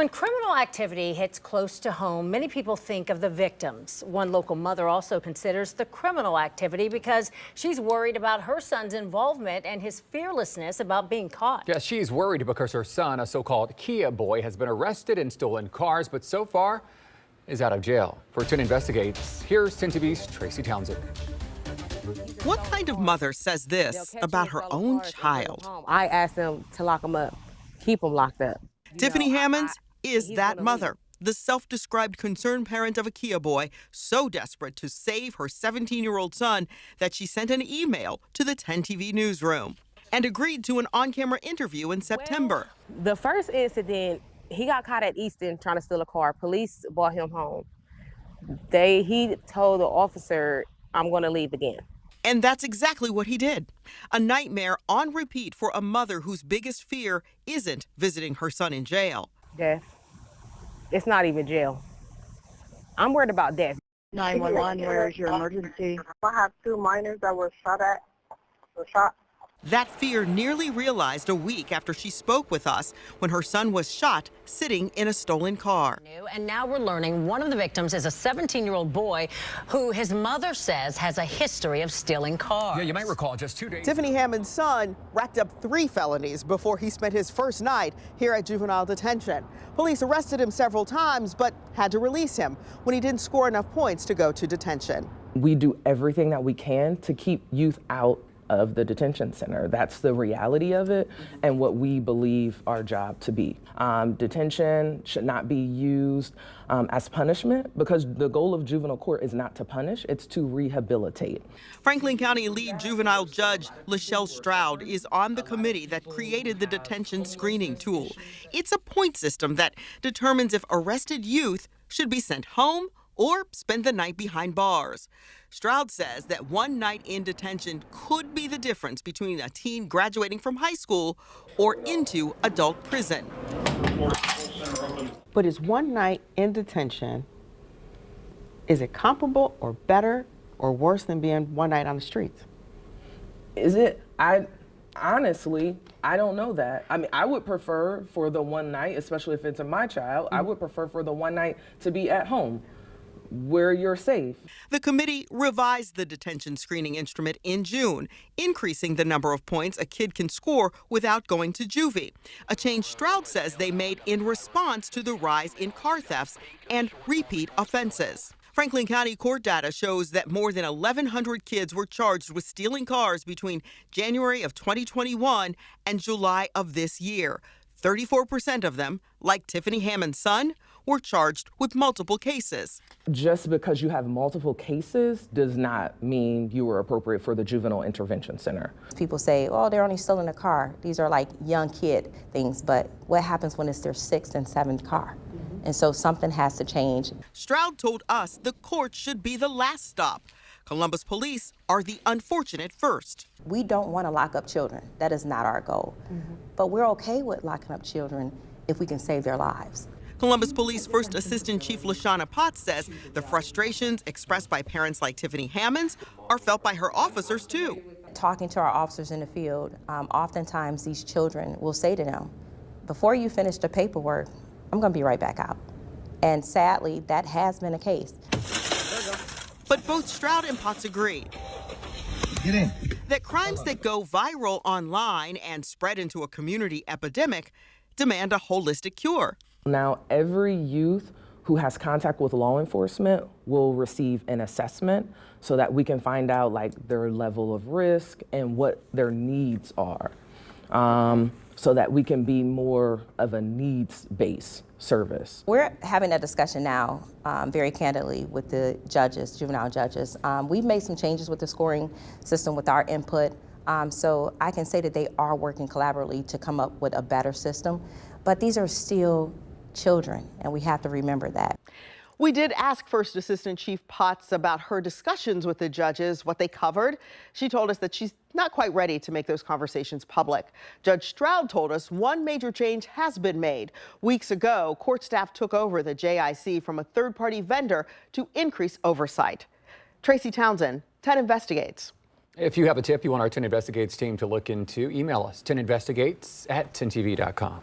When criminal activity hits close to home, many people think of the victims. One local mother also considers the criminal activity because she's worried about her son's involvement and his fearlessness about being caught. Yeah, she's worried because her son, a so-called Kia boy, has been arrested in stolen cars, but so far is out of jail. For 10 Investigates, here's 10 TV's Tracy Townsend. What kind of mother says this about her own child? I asked them to lock him up, keep him locked up. Tiffany Hammonds is that mother, the self-described concerned parent of a Kia boy, so desperate to save her 17-year-old son that she sent an email to the 10 TV newsroom and agreed to an on-camera interview in September. The first incident, he got caught at Easton trying to steal a car. Police brought him home. He told the officer, "I'm going to leave again." And that's exactly what he did. A nightmare on repeat for a mother whose biggest fear isn't visiting her son in jail. Death. It's not even jail. I'm worried about death. 911, where's your emergency? I have 2 minors that were shot. That fear nearly realized a week after she spoke with us when her son was shot sitting in a stolen car. And now we're learning one of the victims is a 17-year-old boy who his mother says has a history of stealing cars. Yeah, you might recall just 2 days. Tiffany Hammond's son racked up 3 felonies before he spent his first night here at juvenile detention. Police arrested him several times, but had to release him when he didn't score enough points to go to detention. We do everything that we can to keep youth out of the detention center. That's the reality of it and what we believe our job to be. Detention should not be used as punishment because the goal of juvenile court is not to punish, it's to rehabilitate. Franklin County lead juvenile judge Lachelle Stroud is on the committee that created the detention screening tool. It's a point system that determines if arrested youth should be sent home or spend the night behind bars. Stroud says that one night in detention could be the difference between a teen graduating from high school or into adult prison. But is one night in detention, is it comparable or better or worse than being one night on the streets? Is it? Honestly, I don't know that. I mean, I would prefer for the one night, especially if it's my child, I would prefer for the one night to be at home, where you're safe. The committee revised the detention screening instrument in June, increasing the number of points a kid can score without going to juvie, a change Stroud says they made in response to the rise in car thefts and repeat offenses. Franklin County court data shows that more than 1,100 kids were charged with stealing cars between January of 2021 and July of this year. 34% of them, like Tiffany Hammond's son, were charged with multiple cases. Just because you have multiple cases does not mean you were appropriate for the Juvenile Intervention Center. People say, oh, they're only stealing a car. These are like young kid things, but what happens when it's their 6th and 7th car? And so something has to change. Stroud told us the court should be the last stop. Columbus police are the unfortunate first. We don't want to lock up children. That is not our goal. But we're okay with locking up children if we can save their lives. Columbus Police First Assistant Chief LaShawna Potts says the frustrations expressed by parents like Tiffany Hammonds are felt by her officers too. Talking to our officers in the field, oftentimes these children will say to them, before you finish the paperwork, I'm going to be right back out. And sadly, that has been the case. But both Stroud and Potts agree that crimes that go viral online and spread into a community epidemic demand a holistic cure. Now, every youth who has contact with law enforcement will receive an assessment so that we can find out like their level of risk and what their needs are, so that we can be more of a needs-based service. We're having a discussion now, very candidly, with the judges, juvenile judges. We've made some changes with the scoring system with our input, so I can say that they are working collaboratively to come up with a better system, but these are still children, and we have to remember that. We did ask First Assistant Chief Potts about her discussions with the judges, what they covered. She told us that she's not quite ready to make those conversations public. Judge Stroud told us one major change has been made. Weeks ago, court staff took over the JIC from a third-party vendor to increase oversight. Tracy Townsend, 10 Investigates. If you have a tip you want our 10 Investigates team to look into, email us 10investigates@10tv.com.